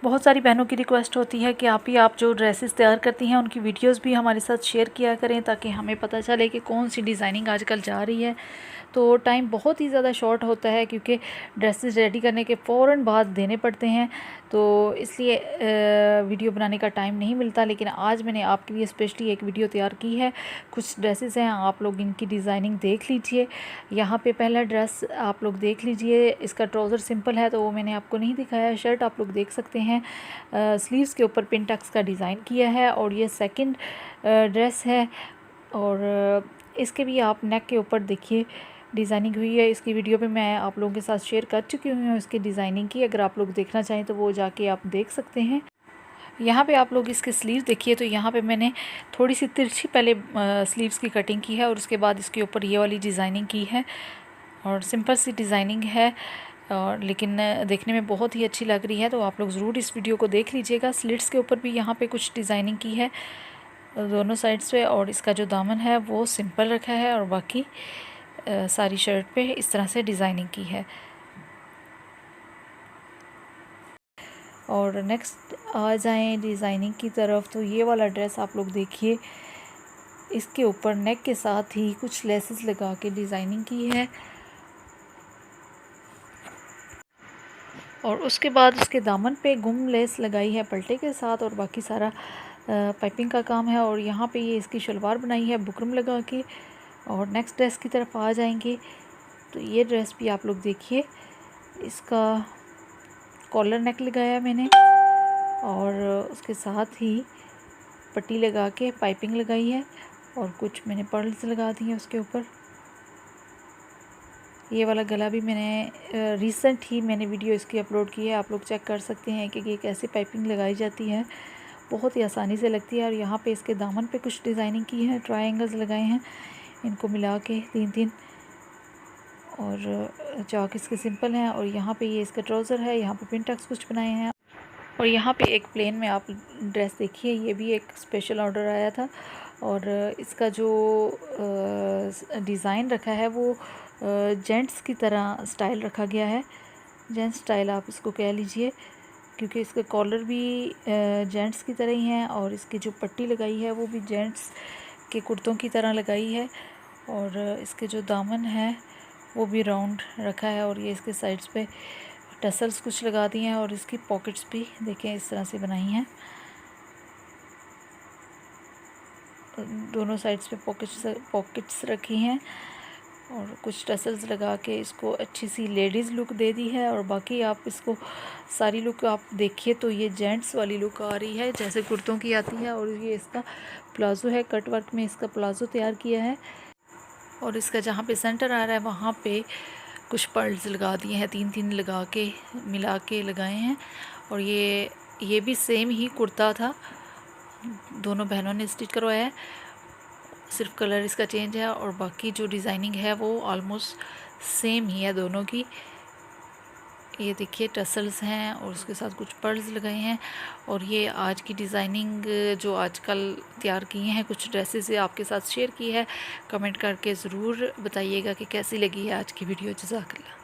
बहुत सारी बहनों की रिक्वेस्ट होती है कि आप जो ड्रेसेस तैयार करती हैं उनकी वीडियोस भी हमारे साथ शेयर किया करें, ताकि हमें पता चले कि कौन सी डिज़ाइनिंग आजकल जा रही है। तो टाइम बहुत ही ज़्यादा शॉर्ट होता है, क्योंकि ड्रेसेस रेडी करने के फ़ौरन बाद देने पड़ते हैं, तो इसलिए वीडियो बनाने का टाइम नहीं मिलता। लेकिन आज मैंने आपके लिए स्पेशली एक वीडियो तैयार की है। कुछ ड्रेसेस हैं, आप लोग इनकी डिज़ाइनिंग देख लीजिए। यहाँ पे पहला ड्रेस आप लोग देख लीजिए, इसका ट्राउज़र सिंपल है तो वो मैंने आपको नहीं दिखाया। शर्ट आप लोग देख सकते हैं, स्लीव्स के ऊपर पिनटक्स का डिज़ाइन किया है। और ये सेकंड ड्रेस है, और इसके भी आप नेक के ऊपर देखिए डिज़ाइनिंग हुई है। इसकी वीडियो पे मैं आप लोगों के साथ शेयर कर चुकी हूँ इसकी डिज़ाइनिंग की। अगर आप लोग देखना चाहें तो वो जाके आप देख सकते हैं। यहाँ पे आप लोग इसके स्लीव देखिए, तो यहाँ पे मैंने थोड़ी सी तिरछी पहले स्लीव्स की कटिंग की है, और उसके बाद इसके ऊपर ये वाली डिज़ाइनिंग की है। और सिंपल सी डिज़ाइनिंग है, और लेकिन देखने में बहुत ही अच्छी लग रही है। तो आप लोग ज़रूर इस वीडियो को देख लीजिएगा। स्लिट्स के ऊपर भी यहाँ पे कुछ डिज़ाइनिंग की है दोनों साइड्स पे, और इसका जो दामन है वो सिंपल रखा है, और बाकी सारी शर्ट पे इस तरह से डिज़ाइनिंग की है। और नेक्स्ट आ जाएं डिज़ाइनिंग की तरफ, तो ये वाला ड्रेस आप लोग देखिए, इसके ऊपर नेक के साथ ही कुछ लेसेस लगा के डिज़ाइनिंग की है, और उसके बाद इसके दामन पे गुम लेस लगाई है पल्टे के साथ, और बाकी सारा पाइपिंग का काम है। और यहाँ पे ये इसकी शलवार बनाई है बुकरम लगा के। और नेक्स्ट ड्रेस की तरफ आ जाएंगे, तो ये ड्रेस भी आप लोग देखिए, इसका कॉलर नेक लगाया मैंने, और उसके साथ ही पट्टी लगा के पाइपिंग लगाई है, और कुछ मैंने पर्ल्स लगा दी हैं उसके ऊपर। ये वाला गला भी मैंने रिसेंट ही मैंने वीडियो इसकी अपलोड की है, आप लोग चेक कर सकते हैं कि ये कैसे पाइपिंग लगाई जाती है, बहुत ही आसानी से लगती है। और यहाँ पे इसके दामन पे कुछ डिज़ाइनिंग की है, ट्रायंगल्स लगाए हैं, इनको मिला के 3-3, और चौक इसके सिंपल हैं। और यहाँ पे ये इसका ट्राउज़र है, यहाँ पे पिनटक्स कुछ बनाए हैं। और यहाँ पे एक प्लेन में आप ड्रेस देखिए, ये भी एक स्पेशल ऑर्डर आया था, और इसका जो डिज़ाइन रखा है वो जेंट्स की तरह स्टाइल रखा गया है, जेंट्स स्टाइल आप इसको कह लीजिए, क्योंकि इसके कॉलर भी जेंट्स की तरह ही हैं, और इसकी जो पट्टी लगाई है वो भी जेंट्स के कुर्तों की तरह लगाई है। और इसके जो दामन है वो भी राउंड रखा है, और ये इसके साइड्स पे टसल्स कुछ लगा दिए हैं, और इसकी पॉकेट्स भी देखें इस तरह से बनाई हैं, दोनों साइड्स पे पॉकेट्स रखी हैं, और कुछ टसल्स लगा के इसको अच्छी सी लेडीज़ लुक दे दी है। और बाकी आप इसको सारी लुक आप देखिए तो ये जेंट्स वाली लुक आ रही है, जैसे कुर्तों की आती है। और ये इसका प्लाज़ो है, कट वर्क में इसका प्लाज़ो तैयार किया है, और इसका जहाँ पे सेंटर आ रहा है वहाँ पे कुछ पर्ल्स लगा दिए हैं, 3-3 लगा के मिला के लगाए हैं। और ये भी सेम ही कुर्ता था, दोनों बहनों ने स्टिच करवाया है, सिर्फ कलर इसका चेंज है, और बाकी जो डिज़ाइनिंग है वो ऑलमोस्ट सेम ही है दोनों की। ये देखिए टसल्स हैं, और उसके साथ कुछ पर्ल्स लगाए हैं। और ये आज की डिज़ाइनिंग जो आजकल तैयार किए हैं कुछ ड्रेसेस आपके साथ शेयर की है। कमेंट करके ज़रूर बताइएगा कि कैसी लगी है आज की वीडियो। जज़ाकल्लाह।